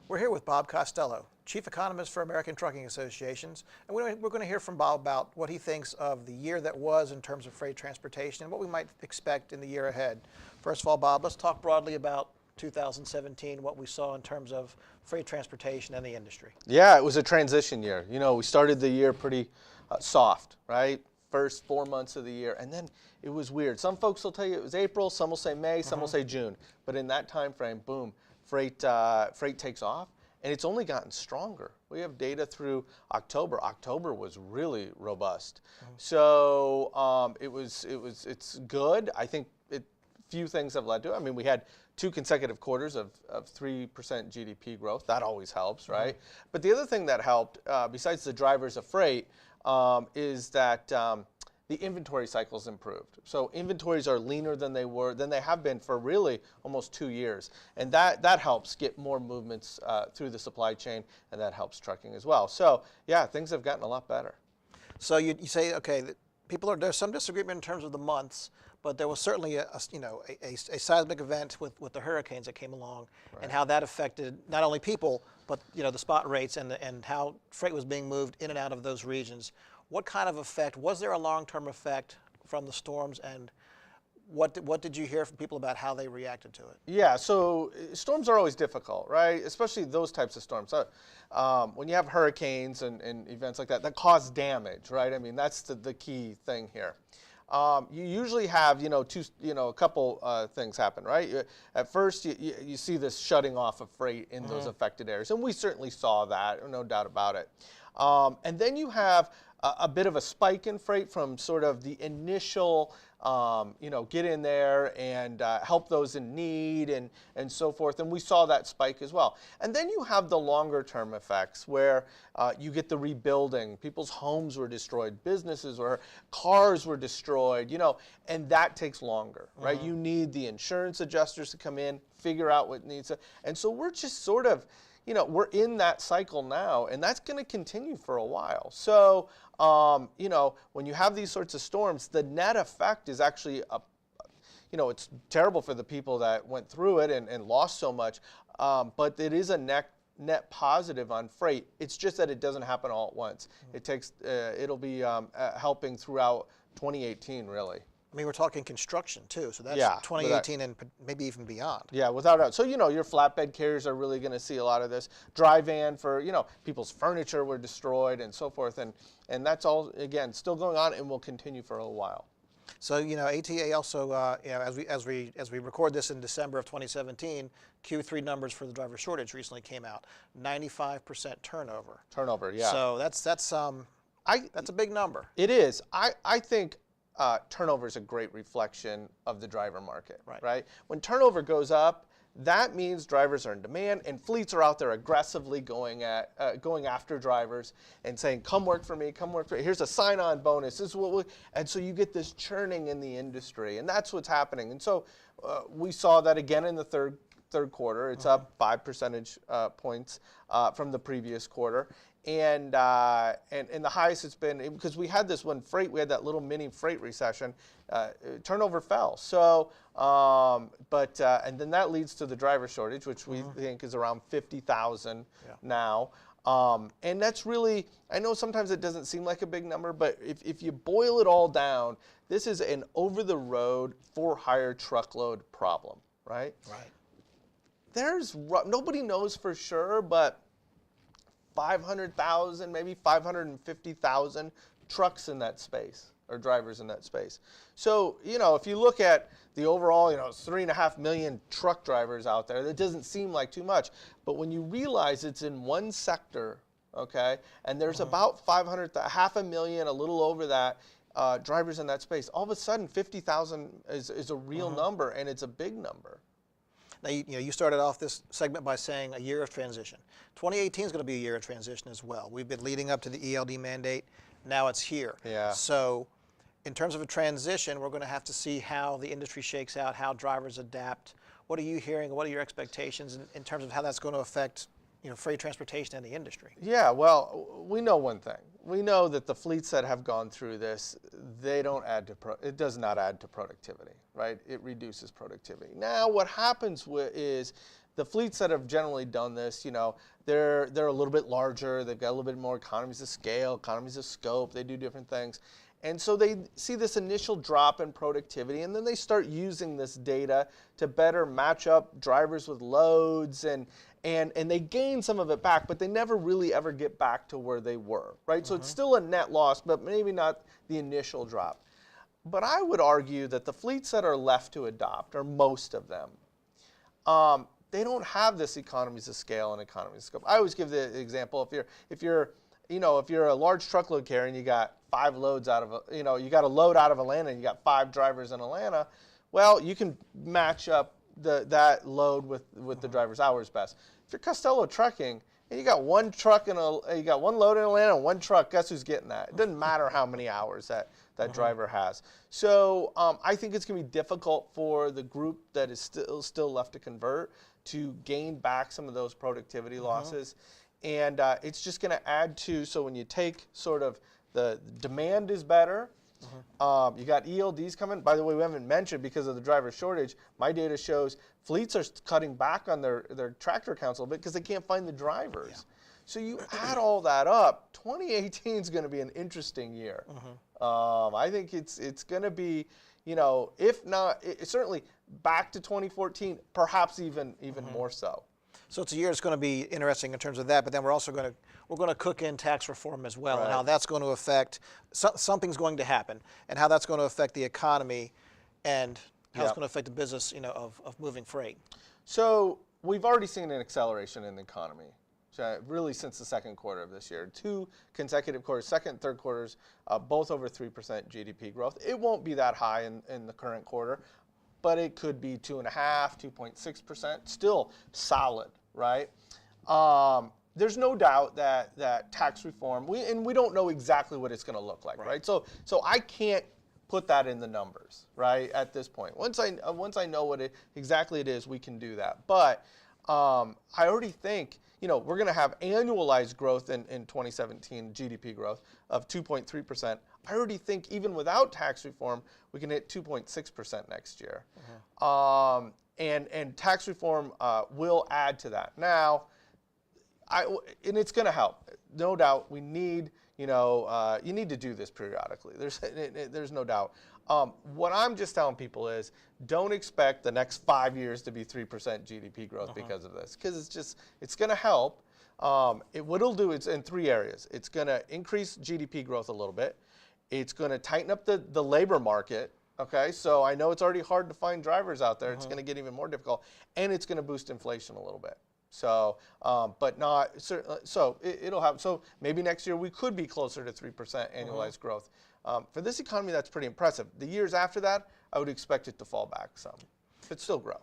We're here with Bob Costello, Chief Economist for American Trucking Associations, and we're going to hear from Bob about what he thinks of the year that was in terms of freight transportation and what we might expect in the year ahead. First of all, Bob, let's talk broadly about 2017, what we saw in terms of freight transportation and the industry. Yeah, it was a transition year. You know, we started the year pretty soft, right? First 4 months of the year, and then it was weird. Some folks will tell you it was April, some will say May, some will say June, but in that time frame, boom, freight takes off, and it's only gotten stronger. We have data through October. October was really robust, so it's good. I think few things have led to it. I mean, we had 2 consecutive quarters of 3% GDP growth. That always helps, right? But the other thing that helped, besides the drivers of freight, is that the inventory cycles improved. So inventories are leaner than they have been for really almost 2 years, and that helps get more movements through the supply chain, and that helps trucking as well. So yeah, things have gotten a lot better. So you say, okay, that there's some disagreement in terms of the months, but there was certainly a seismic event with the hurricanes that came along, and how that affected not only people, but the spot rates and how freight was being moved in and out of those regions. What kind of effect, was there a long-term effect from the storms, and what did you hear from people about how they reacted to it? Yeah, so storms are always difficult, right? Especially those types of storms. When you have hurricanes and events like that cause damage, right? I mean, that's the key thing here. You usually have, a couple things happen, right? At first, you see this shutting off of freight in those affected areas, and we certainly saw that, no doubt about it. And then you have a bit of a spike in freight from sort of the initial, get in there and help those in need and so forth. And we saw that spike as well. And then you have the longer term effects where you get the rebuilding. People's homes were destroyed, businesses or cars were destroyed, and that takes longer, right? You need the insurance adjusters to come in, figure out what needs to, and so we're just sort of, we're in that cycle now, and that's going to continue for a while. So, when you have these sorts of storms, the net effect is actually, it's terrible for the people that went through it and lost so much, but it is a net positive on freight. It's just that it doesn't happen all at once. It takes, it'll be helping throughout 2018, really. I mean, we're talking construction too, so that's 2018 and maybe even beyond. Yeah, without doubt. So, your flatbed carriers are really going to see a lot of this. Dry van for, people's furniture were destroyed and so forth. And that's all, again, still going on and will continue for a while. So, ATA also, as we record this in December of 2017, Q3 numbers for the driver shortage recently came out. 95% turnover. Turnover, yeah. So that's a big number. It is. I think turnover is a great reflection of the driver market, right? When turnover goes up, that means drivers are in demand, and fleets are out there aggressively going after drivers and saying, "Come work for me, come work for me. Here's a sign-on bonus. This is what and so you get this churning in the industry, and that's what's happening. And so we saw that again in the third quarter. It's up 5 percentage points from the previous quarter. And the highest it's been, because we had this we had that little mini freight recession, turnover fell. So, and then that leads to the driver shortage, which we think is around 50,000 now. And that's really, I know sometimes it doesn't seem like a big number, but if you boil it all down, this is an over-the-road for-hire truckload problem, right? Right. Nobody knows for sure, but 500,000, maybe 550,000 trucks in that space, or drivers in that space. So, if you look at the overall, 3.5 million truck drivers out there, that doesn't seem like too much. But when you realize it's in one sector, okay, and there's about 500,000, a little over that, drivers in that space, all of a sudden 50,000 is a real number, and it's a big number. Now, you started off this segment by saying a year of transition. 2018 is going to be a year of transition as well. We've been leading up to the ELD mandate. Now it's here. Yeah. So in terms of a transition, we're going to have to see how the industry shakes out, how drivers adapt. What are you hearing? What are your expectations in terms of how that's going to affect freight transportation and the industry? Yeah, well, we know one thing. We know that the fleets that have gone through this, it does not add to productivity, right? It reduces productivity. Now, what happens is the fleets that have generally done this, they're a little bit larger. They've got a little bit more economies of scale, economies of scope. They do different things. And so they see this initial drop in productivity, and then they start using this data to better match up drivers with loads, and they gain some of it back, but they never really ever get back to where they were, right? So it's still a net loss, but maybe not the initial drop. But I would argue that the fleets that are left to adopt, or most of them, they don't have this economies of scale and economies of scope. I always give the example, if you're a large truckload carrier and you got 5 loads out of you got a load out of Atlanta and you got 5 drivers in Atlanta, well, you can match up that load with the driver's hours best. If you're Costello Trucking and you got one truck you got one load in Atlanta and one truck, guess who's getting that? It doesn't matter how many hours that driver has. So I think it's going to be difficult for the group that is still left to convert to gain back some of those productivity losses. And it's just going to add to, so when you take sort of the demand is better, you got ELDs coming. By the way, we haven't mentioned, because of the driver shortage, my data shows fleets are cutting back on their tractor counts a little bit because they can't find the drivers. Yeah. So you add all that up, 2018 is going to be an interesting year. I think it's going to be, if not, certainly back to 2014, perhaps even more so. So it's a year that's going to be interesting in terms of that, but then we're also going to cook in tax reform as well, and how that's going to affect, something's going to happen, and how that's going to affect the economy, and how it's going to affect the business, of moving freight. So we've already seen an acceleration in the economy, really since the second quarter of this year. 2 consecutive quarters, second and third quarters, both over 3% GDP growth. It won't be that high in the current quarter, but it could be 2.5%, 2.6%, still solid. Right? There's no doubt that tax reform, we don't know exactly what it's going to look like, right? So I can't put that in the numbers, right, at this point. Once I know what exactly it is, we can do that. But I already think, we're going to have annualized growth in 2017, GDP growth of 2.3%. I already think even without tax reform, we can hit 2.6% next year. And tax reform will add to that. Now, and it's going to help, no doubt. We need, you need to do this periodically. There's no doubt. What I'm just telling people is, don't expect the next 5 years to be 3% GDP growth because of this, because it's going to help. What it'll do is in 3 areas. It's going to increase GDP growth a little bit. It's going to tighten up the labor market. Okay, so I know it's already hard to find drivers out there. It's going to get even more difficult, and it's going to boost inflation a little bit. So, but not so it'll have. So maybe next year we could be closer to 3% annualized growth. For this economy, that's pretty impressive. The years after that, I would expect it to fall back some, but still grow.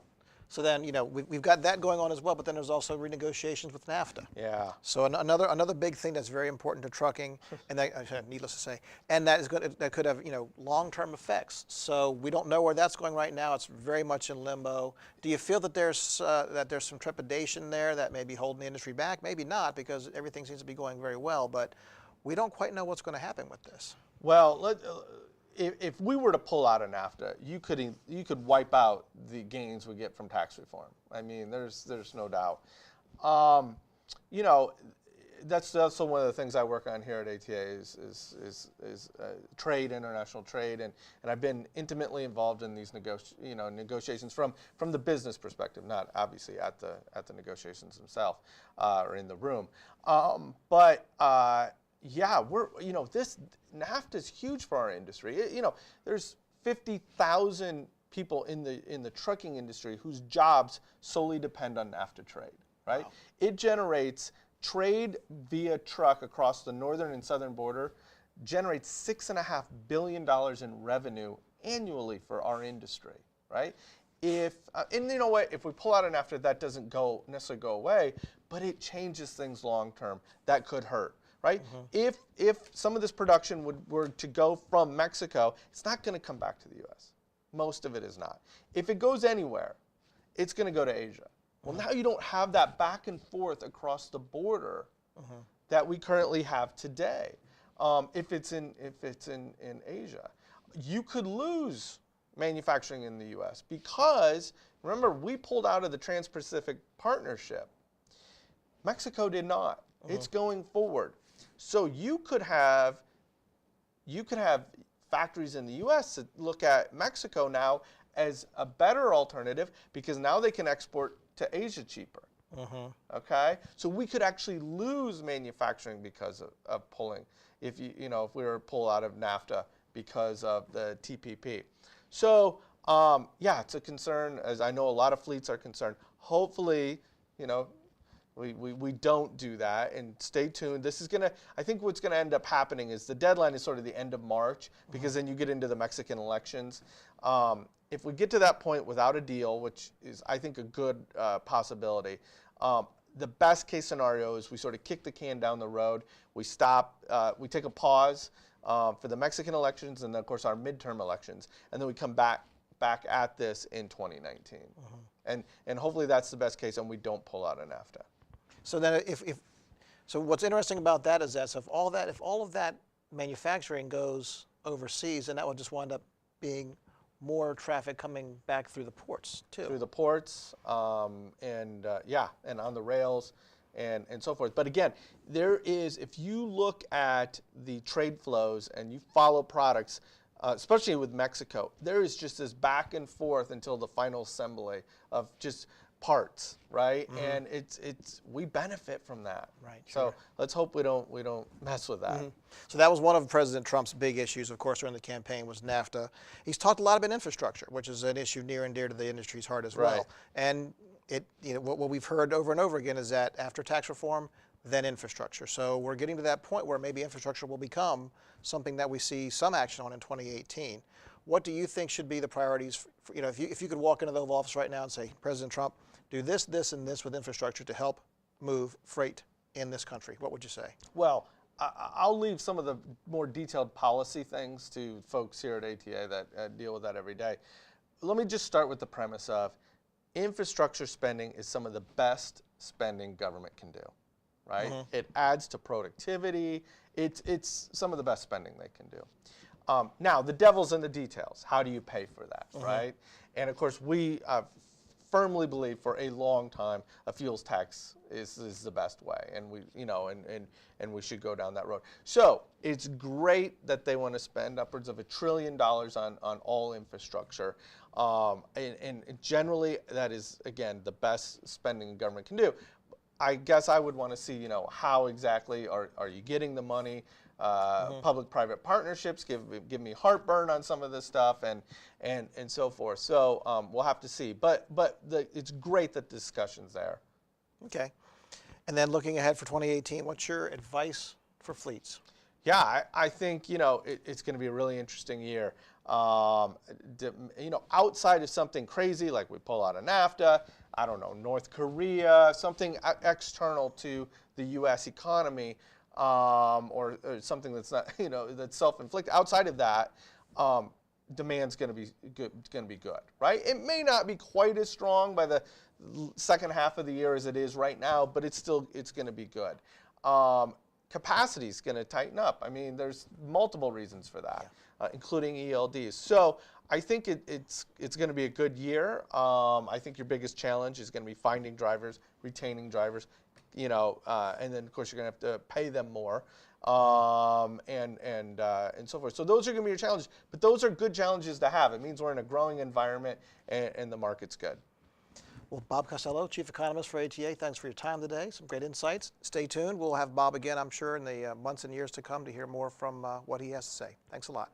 So then, we've got that going on as well, but then there's also renegotiations with NAFTA. Yeah. So another big thing that's very important to trucking, and that, needless to say, and that could have, long-term effects. So we don't know where that's going right now. It's very much in limbo. Do you feel that there's some trepidation there that may be holding the industry back? Maybe not, because everything seems to be going very well, but we don't quite know what's going to happen with this. Well, if we were to pull out of NAFTA, you could wipe out the gains we get from tax reform. I mean, there's no doubt. That's also one of the things I work on here at ATA is trade, international trade, and I've been intimately involved in these negotiations from the business perspective, not obviously at the negotiations themselves or in the room, yeah, this NAFTA is huge for our industry. There's 50,000 people in the trucking industry whose jobs solely depend on NAFTA trade, right? Wow. It generates trade via truck across the northern and southern border, generates $6.5 billion in revenue annually for our industry, right? And you know what? If we pull out of NAFTA, that doesn't necessarily go away, but it changes things long term. That could hurt. Right? If some of this production were to go from Mexico, it's not going to come back to the U.S. Most of it is not. If it goes anywhere, it's going to go to Asia. Well, now you don't have that back and forth across the border that we currently have today. If it's in Asia, you could lose manufacturing in the U.S. because Remember, we pulled out of the Trans-Pacific Partnership. Mexico did not. It's going forward. So you could have factories in the U.S. that look at Mexico now as a better alternative because now they can export to Asia cheaper. Okay, so we could actually lose manufacturing because of pulling if we were to pull out of NAFTA because of the TPP. So yeah, it's a concern, as I know a lot of fleets are concerned. Hopefully, we don't do that, and stay tuned. This is I think what's gonna end up happening is the deadline is sort of the end of March, because then you get into the Mexican elections. If we get to that point without a deal, which is I think a good possibility, the best case scenario is we sort of kick the can down the road. We stop, we take a pause for the Mexican elections and then of course our midterm elections, and then we come back at this in 2019. And hopefully that's the best case and we don't pull out of NAFTA. So then so what's interesting about that is that if all of that manufacturing goes overseas, then that will just wind up being more traffic coming back through the ports too. Through the ports, and on the rails and so forth. But again, if you look at the trade flows and you follow products, especially with Mexico, there is just this back and forth until the final assembly of just parts, right? And we benefit from that. Right. So let's hope we don't mess with that. So that was one of President Trump's big issues, of course, during the campaign was NAFTA. He's talked a lot about infrastructure, which is an issue near and dear to the industry's heart as well. And what we've heard over and over again is that after tax reform, then infrastructure. So we're getting to that point where maybe infrastructure will become something that we see some action on in 2018. What do you think should be the priorities? If you could walk into the Oval Office right now and say, President Trump, do this, this, and this with infrastructure to help move freight in this country, what would you say? Well, I'll leave some of the more detailed policy things to folks here at ATA that deal with that every day. Let me just start with the premise of infrastructure spending is some of the best spending government can do, right? It adds to productivity. It's some of the best spending they can do. Now, the devil's in the details. How do you pay for that, right? And of course, we firmly believe for a long time a fuels tax is the best way, and we should go down that road. So it's great that they want to spend upwards of $1 trillion on all infrastructure, and generally that is again the best spending government can do. I guess I would want to see how exactly are you getting the money. Public-private partnerships give me heartburn on some of this stuff, and so forth. So we'll have to see. But it's great that the discussion's there. Okay. And then looking ahead for 2018, what's your advice for fleets? Yeah, I think it's going to be a really interesting year. Outside of something crazy like we pull out of NAFTA, I don't know, North Korea, something external to the U.S. economy. Or something that's not, that's self-inflicted. Outside of that, demand's going to be good, right? It may not be quite as strong by the second half of the year as it is right now, but it's going to be good. Capacity is going to tighten up. I mean, there's multiple reasons for that, including ELDs. So I think it's going to be a good year. I think your biggest challenge is going to be finding drivers, retaining drivers. And then of course you're going to have to pay them more, and so forth. So those are going to be your challenges, but those are good challenges to have. It means we're in a growing environment and the market's good. Well, Bob Costello, Chief Economist for ATA, thanks for your time today. Some great insights. Stay tuned. We'll have Bob again, I'm sure, in the months and years to come to hear more from what he has to say. Thanks a lot.